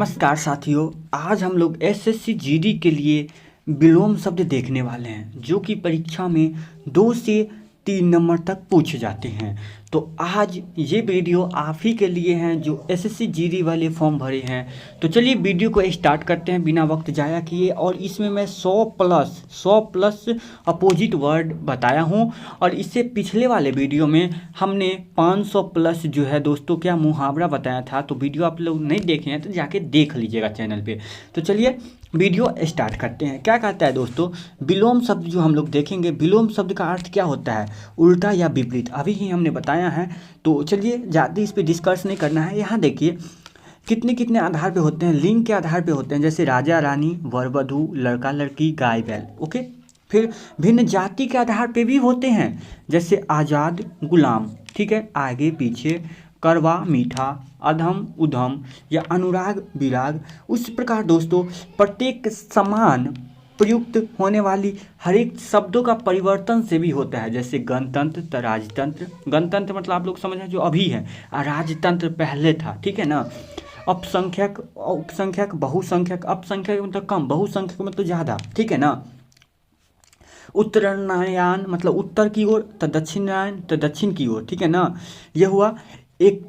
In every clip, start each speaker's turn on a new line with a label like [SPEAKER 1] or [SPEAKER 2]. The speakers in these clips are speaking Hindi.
[SPEAKER 1] नमस्कार साथियों, आज हम लोग एसएससी जीडी के लिए विलोम शब्द देखने वाले हैं जो कि परीक्षा में 2 से 3 नंबर तक पूछे जाते हैं। तो आज ये वीडियो आप ही के लिए हैं जो एसएससी जीडी वाले फॉर्म भरे हैं। तो चलिए वीडियो को स्टार्ट करते हैं बिना वक्त जाया किए। और इसमें मैं 100 प्लस अपोजिट वर्ड बताया हूँ और इससे पिछले वाले वीडियो में हमने 500 प्लस जो है दोस्तों क्या मुहावरा बताया था। तो वीडियो आप लोग नहीं देखे हैं तो जाके देख लीजिएगा चैनल पे। तो चलिए वीडियो स्टार्ट करते हैं। क्या कहता है दोस्तों, विलोम शब्द जो हम लोग देखेंगे, विलोम शब्द का अर्थ क्या होता है, उल्टा या विपरीत, अभी ही हमने बताया है। तो चलिए ज़्यादा इस पर डिस्कस नहीं करना है। यहाँ देखिए कितने कितने आधार पे होते हैं, लिंग के आधार पे होते हैं, जैसे राजा रानी, वर वधू, लड़का लड़की, गाय बैल। ओके, फिर भिन्न जाति के आधार पे भी होते हैं, जैसे आज़ाद गुलाम, ठीक है, आगे पीछे, कड़वा मीठा, अधम उधम या अनुराग विराग। उस प्रकार दोस्तों प्रत्येक समान प्रयुक्त होने वाली हर एक शब्दों का परिवर्तन से भी होता है, जैसे गणतंत्र तो राजतंत्र। गणतंत्र मतलब आप लोग समझ रहे हैं जो अभी है, राजतंत्र पहले था, ठीक है ना। अल्पसंख्यक, उपसंख्यक, बहुसंख्यक, अल्पसंख्यक मतलब कम, बहुसंख्यक मतलब ज़्यादा, ठीक है ना। उत्तरायण मतलब उत्तर की ओर, तो दक्षिणायन तो दक्षिण की ओर, ठीक है ना। यह हुआ एक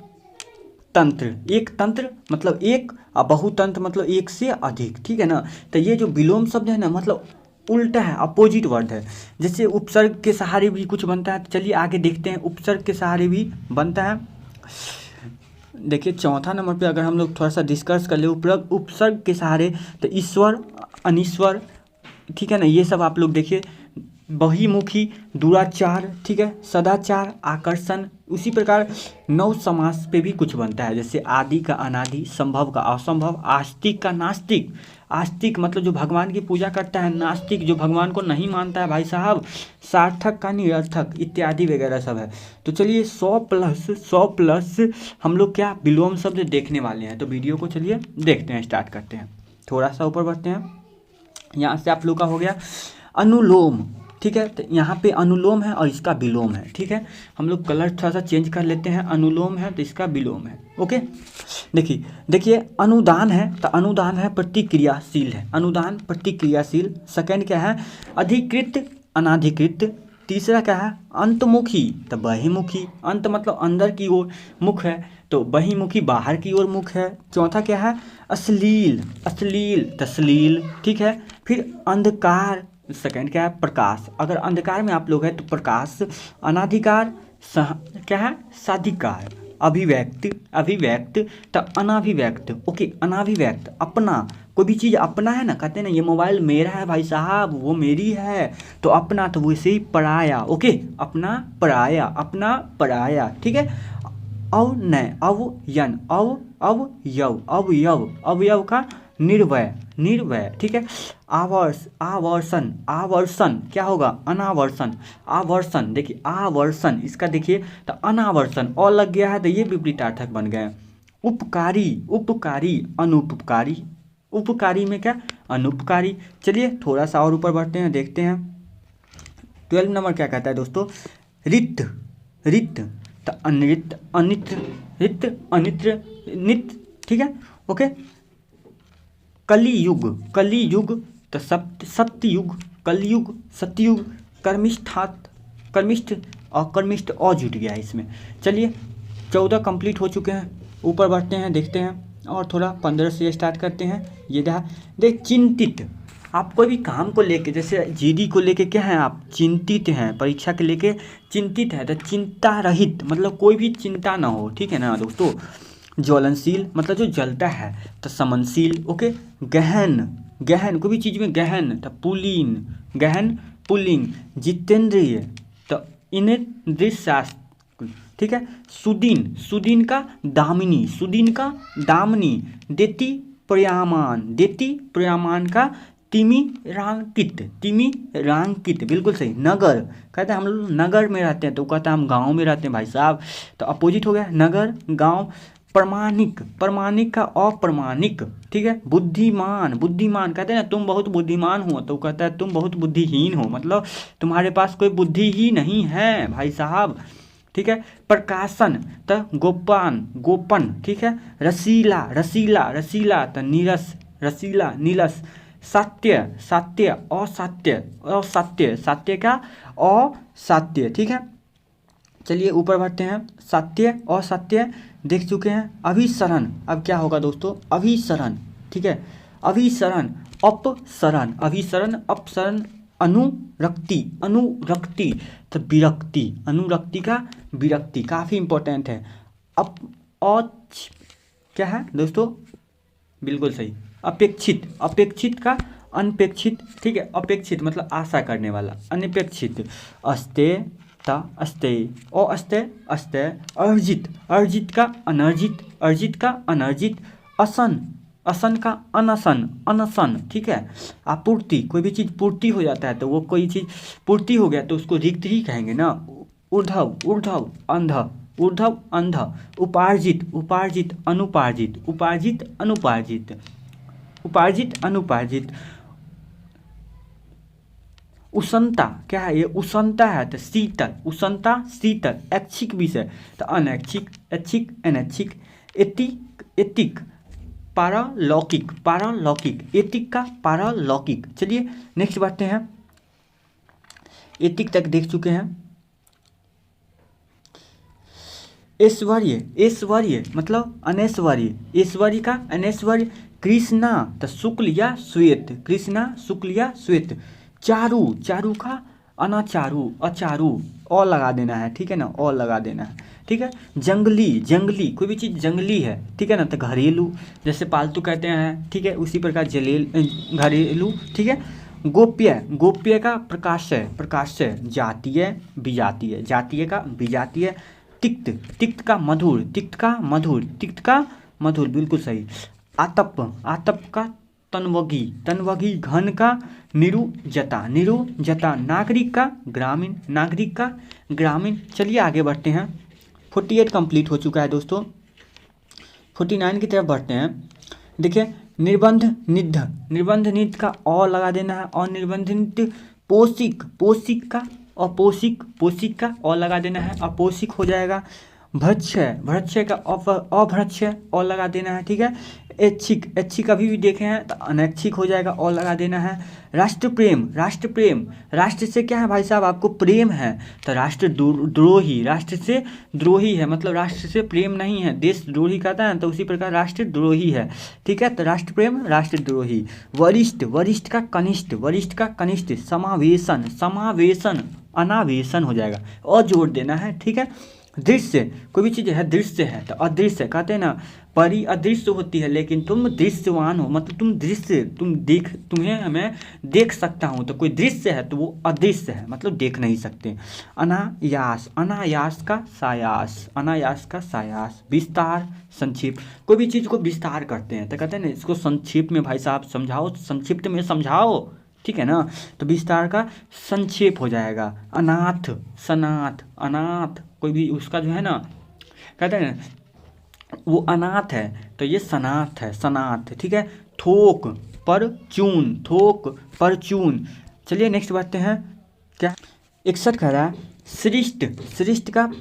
[SPEAKER 1] तंत्र। एक तंत्र मतलब एक, और बहुतंत्र मतलब एक से अधिक, ठीक है ना। तो ये जो विलोम शब्द है ना, मतलब उल्टा है, अपोजिट वर्ड है। जैसे उपसर्ग के सहारे भी कुछ बनता है। तो चलिए आगे देखते हैं, उपसर्ग के सहारे भी बनता है। देखिए चौथा नंबर पे अगर हम लोग थोड़ा सा डिस्कस कर ले, उपसर्ग के सहारे, तो ईश्वर, अनिश्वर, ठीक है ना, ये सब आप लोग देखिए। बहिमुखी, दुराचार, ठीक है, सदाचार, आकर्षण। उसी प्रकार नव समास पे भी कुछ बनता है, जैसे आदि का अनादि, संभव का असंभव, आस्तिक का नास्तिक। आस्तिक मतलब जो भगवान की पूजा करता है, नास्तिक जो भगवान को नहीं मानता है भाई साहब, सार्थक का निरर्थक इत्यादि वगैरह सब है। तो चलिए 100 प्लस हम लोग क्या विलोम शब्द देखने वाले हैं। तो वीडियो को चलिए देखते हैं, स्टार्ट करते हैं। थोड़ा सा ऊपर बढ़ते हैं। यहाँ से आप लोग का हो गया अनुलोम, ठीक है। तो यहाँ पे अनुलोम है और इसका विलोम है, ठीक है। हम लोग कलर थोड़ा सा चेंज कर लेते हैं। अनुलोम है तो इसका विलोम है। ओके, देखिए अनुदान है, तो अनुदान है प्रतिक्रियाशील है, अनुदान प्रतिक्रियाशील। सेकंड क्या है, अधिकृत अनाधिकृत। तीसरा क्या है, अंतमुखी तो बहिमुखी। अंत मतलब अंदर की ओर, मुख है तो बहिमुखी बाहर की ओर मुख है। चौथा क्या है, अश्लील, अश्लील तश्लील, ठीक है। फिर अंधकार, सेकंड क्या है, प्रकाश। अगर अंधकार में आप लोग हैं तो प्रकाश। अनाधिकार क्या है, साधिकार। अभिव्यक्त, अभिव्यक्त तो अनाभिव्यक्त। ओके, अनाभिव्यक्त अपना, कोई भी चीज़ अपना है ना, कहते हैं ना ये मोबाइल मेरा है भाई साहब, वो मेरी है। तो अपना तो वैसे ही पराया। ओके, अपना पराया, अपना पराया, ठीक है। अवनय, अवयन, अवयव, अवयव, अवयव का निर्वय, निर्वय, ठीक है। आवर्षण, आवर्षण क्या होगा, अनावर्षण। आवर्षण देखिए, आवर्षण इसका देखिए तो अनावर्षण, और लग गया है तो ये विपरीतार्थक बन गए। उपकारी, उपकारी, अनुपकारी। उपकारी में क्या, अनुपकारी। चलिए थोड़ा सा और ऊपर बढ़ते हैं, देखते हैं 12 नंबर क्या कहता है दोस्तों, रित, रित तो अनृत, अनित्र, रित अनित्र नित, ठीक है। ओके, कलियुग, कलियुग तो सत्ययुग, कलयुग, सत्ययुग। कर्मिष्ठात, कर्मिष्ठ और कर्मिष्ठ और जुट गया है इसमें। चलिए 14 कंप्लीट हो चुके हैं, ऊपर बढ़ते हैं, देखते हैं और थोड़ा 15 से स्टार्ट करते हैं। ये देख चिंतित, आप कोई भी काम को लेके, जैसे जीडी को लेके क्या है, आप चिंतित हैं, परीक्षा के लेके चिंतित है, तो चिंता रहित मतलब कोई भी चिंता ना हो, ठीक है ना दोस्तों। ज्वलनशील मतलब जो जलता है, तो समनशील। ओके, गहन, गहन कोई भी चीज़ में गहन, तो पुलीन, गहन पुल्लिंग। जितेंद्रिय तो इंद्रिय शास्त्र, ठीक है। सुदीन, सुदीन का दामिनी, सुदीन का दामिनी। देती प्रयामान, देती प्रयामान का तिमिरांकित, तिमिरांकित, बिल्कुल सही। नगर कहते हैं हम लोग नगर में रहते हैं, तो कहता है हम गांव में रहते हैं भाई साहब, तो अपोजिट हो गया नगर, गांव। प्रमाणिक, प्रमाणिक का अप्रमाणिक, ठीक है। बुद्धिमान, बुद्धिमान कहते हैं ना तुम बहुत बुद्धिमान हो, तो कहता है तुम बहुत बुद्धिहीन हो, मतलब तुम्हारे पास कोई बुद्धि ही नहीं है भाई साहब। ठीक है। प्रकाशन तो गोपान गोपन, ठीक है। रसीला रसीला रसीला तो नीरस रसीला नीरस। सात्य सात्य असात्य असात्य सात्य का असात्य, ठीक है। चलिए ऊपर बढ़ते हैं। सात्य असात्य देख चुके हैं। अभिसरण, अब क्या होगा दोस्तों, अभिसरण, ठीक है। अभिसरण अपसरण, अभिसरण अपसरण। अनुरक्ति अनुरक्ति तो विरक्ति, अनुरक्ति का विरक्ति, काफ़ी इंपॉर्टेंट है। अप क्या है दोस्तों, बिल्कुल सही। अपेक्षित, अपेक्षित का अनपेक्षित, ठीक है। अपेक्षित मतलब आशा करने वाला, अनपेक्षित। अस्ते ता अस्ते ओ अस्ते अस्ते। अर्जित, अर्जित का अनर्जित, अर्जित का अनर्जित। असन, असन का अनसन, अनसन, ठीक है। आपूर्ति, कोई भी चीज़ पूर्ति हो जाता है तो वो कोई चीज़ पूर्ति हो गया तो उसको रिक्त ही कहेंगे ना। ऊर्ध्व, ऊर्ध्व अंध, ऊर्ध्व अंध। उपार्जित, उपार्जित अनुपार्जित, उपार्जित अनुपार्जित, उपार्जित अनुपार्जित। उष्णता, क्या है ये, उष्णता है तो शीतल, उष्णता शीतल। ऐच्छिक विषय तो अनैच्छिक, ऐच्छिक अनैच्छिक। एतिक, एतिक पारलौकिक, पारलौकिक, एतिक का पारलौकिक। चलिए नेक्स्ट बढ़ते हैं। एतिक तक देख चुके हैं। ऐश्वर्य, ऐश्वर्य मतलब अनैश्वर्य, ऐश्वर्य का अनैश्वर्य। कृष्णा तो शुक्ल या श्वेत, कृष्णा शुक्ल या श्वेत। चारु, चारु का अनाचारु, अचारु, अ लगा देना है, ठीक है ना, अ लगा देना है, ठीक है। जंगली, जंगली कोई भी चीज़ जंगली है, ठीक है ना, तो घरेलू जैसे पालतू कहते हैं, ठीक है, उसी प्रकार जलेल घरेलू, ठीक है। गोप्य, गोप्य का प्रकाशय, प्रकाशय। जातीय विजातीय, जातीय का विजातीय। तिक्त, तिक्त का मधुर, तिक्त का मधुर, तिक्त का मधुर, बिल्कुल सही। आतप, आतप का तन्वगी, तन्वगी। घन का निरुजता, निरुजता। नागरिक का ग्रामीण, नागरिक का ग्रामीण। चलिए आगे बढ़ते हैं। 48 कंप्लीट हो चुका है दोस्तों, 49 की तरफ बढ़ते हैं। देखिए निर्बंध निध, निर्बंध निध का अ लगा देना है, और निर्बंध निध। पोषिक, पोषिक का अपोषिक, पोषिक का अ लगा देना है, अपोषिक हो जाएगा। भृक्षय, भृक्षय का अभृक्षय अ लगा देना है, ठीक है। ऐच्छिक, ऐच्छिक अभी भी देखे हैं तो अनैच्छिक हो जाएगा, अ लगा देना है। राष्ट्र प्रेम, राष्ट्र प्रेम, राष्ट्र से क्या है भाई साहब आपको प्रेम है तो राष्ट्र द्रोही, राष्ट्र से द्रोही है मतलब राष्ट्र से प्रेम नहीं है, देश द्रोही कहता है तो उसी प्रकार राष्ट्र द्रोही है, ठीक है। तो राष्ट्र प्रेम राष्ट्र द्रोही। वरिष्ठ, वरिष्ठ का कनिष्ठ, वरिष्ठ का कनिष्ठ। समावेशन, समावेशन अनावेशन हो जाएगा, और जोड़ देना है, ठीक है। दृश्य, कोई भी चीज़ है दृश्य है तो अदृश्य, कहते हैं ना परी अदृश्य होती है लेकिन तुम दृश्यवान हो, मतलब तुम दृश्य, तुम देख, तुम्हें हमें देख सकता हूँ, तो कोई दृश्य है तो वो अदृश्य है मतलब देख नहीं सकते। अनायास, अनायास का सायास, अनायास का सायास। विस्तार संक्षेप, कोई भी चीज़ को विस्तार करते हैं तो कहते हैं ना इसको संक्षेप में भाई साहब समझाओ, संक्षिप्त में समझाओ, ठीक है ना, तो विस्तार का संक्षेप हो जाएगा। अनाथ, सनाथ, अनाथ कोई भी उसका जो है ना, कहते हैं ना वो अनाथ है तो ये सनाथ है, सनाथ, ठीक है। थोक परचून, थोक परचून। चलिए नेक्स्ट बढ़ते हैं। क्या 61 कह रहा है। सृष्ट, सृष्ट का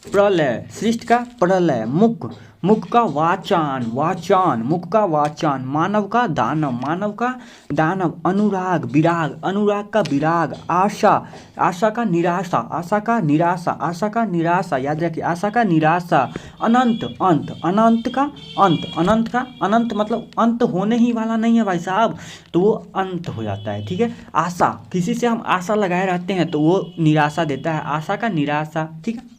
[SPEAKER 1] प्रलय, सृष्ट का प्रलय। मुख, मुख का वाचान, वाचान, मुख का वाचान। मानव का दानव, मानव का दानव। अनुराग, विराग, अनुराग का विराग। आशा, आशा का निराशा, आशा का निराशा, आशा का निराशा, याद रखिए आशा का निराशा। अनंत, अंत, अनंत का अंत, अनंत का अनंत मतलब अंत होने ही वाला नहीं है भाई साहब तो वो अंत हो जाता है, ठीक है। आशा, किसी से हम आशा लगाए रहते हैं तो वो निराशा देता है, आशा का निराशा, ठीक है।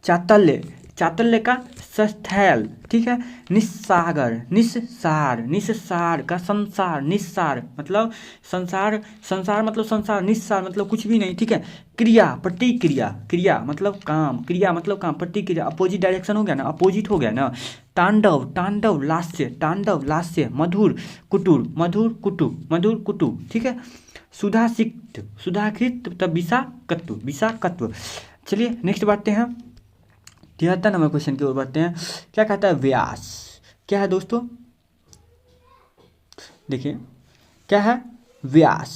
[SPEAKER 1] चातल्य, चातल्य का स्थैल, ठीक है। निस्सागर, निस्सार, निस्सार का संसार, निस्सार मतलब संसार, संसार मतलब संसार, निस्सार मतलब कुछ भी नहीं, ठीक है। क्रिया, प्रतिक्रिया, क्रिया मतलब काम, क्रिया मतलब काम, प्रतिक्रिया अपोजिट डायरेक्शन हो गया ना, अपोजिट हो गया ना। तांडव, तांडव लास्य, तांडव लास्य। मधुर कुटुर, मधुर कुटु, मधुर कुटु, ठीक है। सुधासिक्त, सुधाकृत तब विषाकत्व, विषाकत्व। चलिए नेक्स्ट बढ़ते हैं। 73 नंबर क्वेश्चन की ओर बढ़ते हैं। क्या कहता है व्यास, क्या है दोस्तों, देखिए क्या है व्यास,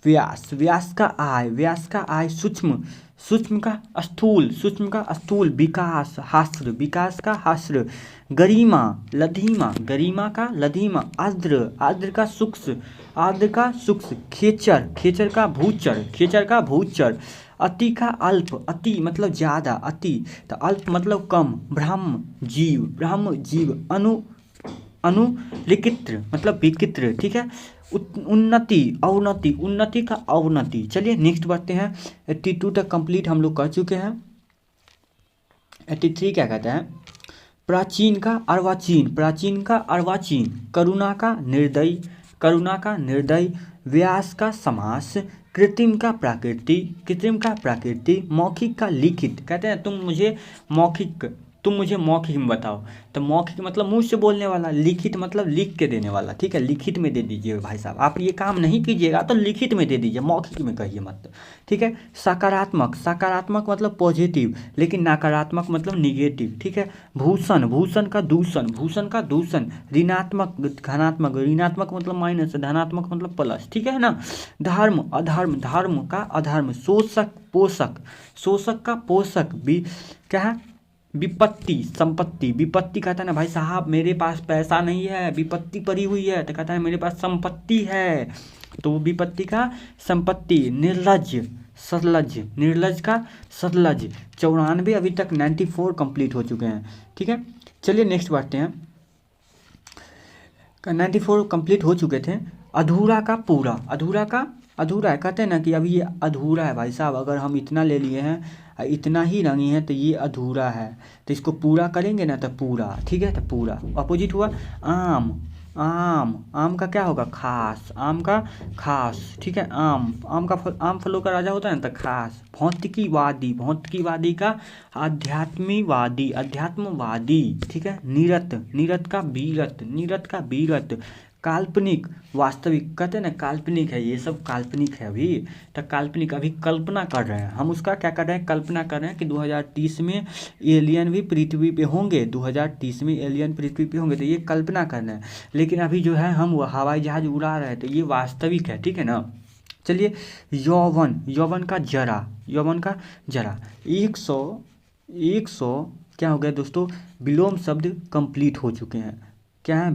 [SPEAKER 1] व्यास, व्यास का आय, व्यास का आय सूक्ष्म, सूक्ष्म का स्थूल, सूक्ष्म का स्थूल, विकास हास्र, विकास का हास्र, गरिमा लधीमा, गरिमा का लधीमा, आर्द्र, आर्द्र का सूक्ष्म, आर्द्र का सूक्ष्म, खेचर, खेचर का भूचर, खेचर का भूचर, अति का अल्प, अति मतलब ज़्यादा, अति तो अल्प मतलब कम, ब्रह्म जीव, ब्रह्म जीव, अनुलिकित्र मतलब विकित्र, ठीक है। उन्नति अवनति, उन्नति का अवनति। चलिए नेक्स्ट बढ़ते हैं। 82 तक कंप्लीट हम लोग कर चुके हैं। 83 क्या कहते हैं? प्राचीन का अर्वाचीन, प्राचीन का अर्वाचीन, करुणा का निर्दयी, करुणा का निर्दयी, व्यास का समास, कृत्रिम का प्राकृति, कृत्रिम का प्राकृति, मौखिक का लिखित। कहते हैं तुम मुझे मौखिक में बताओ, तो मौखिक मतलब मुंह से बोलने वाला, लिखित मतलब लिख के देने वाला, ठीक है। लिखित में दे दीजिए भाई साहब, आप ये काम नहीं कीजिएगा तो लिखित में दे दीजिए, मौखिक में कहिए मत, ठीक है। सकारात्मक, सकारात्मक मतलब पॉजिटिव, लेकिन नकारात्मक मतलब निगेटिव, ठीक है। भूषण, भूषण का दूषण, भूषण का दूषण, ऋणात्मक धनात्मक, ऋणात्मक मतलब माइनस, धनात्मक मतलब प्लस, ठीक है ना। धर्म अधर्म, धर्म का अधर्म, शोषक पोषक, शोषक का पोषक, क्या है? विपत्ति संपत्ति, विपत्ति कहता है ना भाई साहब मेरे पास पैसा नहीं है, विपत्ति पड़ी हुई है, तो कहता है मेरे पास संपत्ति है, तो विपत्ति का संपत्ति। निर्लज सतलज, निर्लज का सतलज। 94 अभी तक 94 कंप्लीट हो चुके हैं, ठीक है। चलिए नेक्स्ट बढ़ते हैं। 94 कंप्लीट हो चुके थे। अधूरा का पूरा, अधूरा का अधूरा है, कहते हैं ना कि अभी ये अधूरा है भाई साहब, अगर हम इतना ले लिए हैं, इतना ही रंगी हैं तो ये अधूरा है, तो इसको पूरा करेंगे ना तो पूरा, ठीक है। तो पूरा अपोजिट हुआ आम, आम, आम का क्या होगा? खास, आम का खास, ठीक है। आम, आम का फल, आम फलों का राजा होता है ना, तो खास। भौतिकीवादी, भौतिकीवादी का आध्यात्मिकवादी, अध्यात्मवादी, ठीक है। नीरत, नीरत का बीरत, नीरत का बीरत। काल्पनिक वास्तविक, कहते हैं ना काल्पनिक है, ये सब काल्पनिक है अभी, तो काल्पनिक अभी कल्पना कर रहे हैं हम, उसका क्या कर रहे हैं? कल्पना कर रहे हैं कि 2030 में एलियन भी पृथ्वी पे होंगे, 2030 में एलियन पृथ्वी पे होंगे, तो ये कल्पना कर रहे हैं। लेकिन अभी जो है हम हवाई जहाज उड़ा रहे हैं, तो ये वास्तविक है, ठीक है ना। चलिए यौवन, यौवन का जरा, यौवन का जरा। 100 क्या हो गया दोस्तों? विलोम शब्द कंप्लीट हो चुके हैं। क्या है?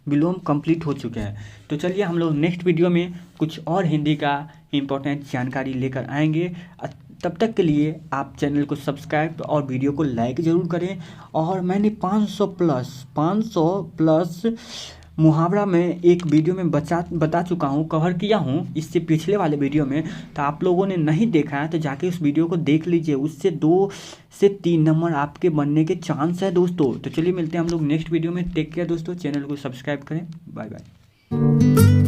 [SPEAKER 1] विलोम कंप्लीट हो चुके हैं। तो चलिए हम लोग नेक्स्ट वीडियो में कुछ और हिंदी का इम्पोर्टेंट जानकारी लेकर आएंगे। तब तक के लिए आप चैनल को सब्सक्राइब और वीडियो को लाइक ज़रूर करें। और मैंने 500 प्लस मुहावरा में एक वीडियो में बता चुका हूँ, कवर किया हूँ इससे पिछले वाले वीडियो में, तो आप लोगों ने नहीं देखा है तो जाके उस वीडियो को देख लीजिए, उससे 2 से 3 नंबर आपके बनने के चांस है दोस्तों। तो चलिए मिलते हैं हम लोग नेक्स्ट वीडियो में। टेक केयर दोस्तों, चैनल को सब्सक्राइब करें। Bye bye.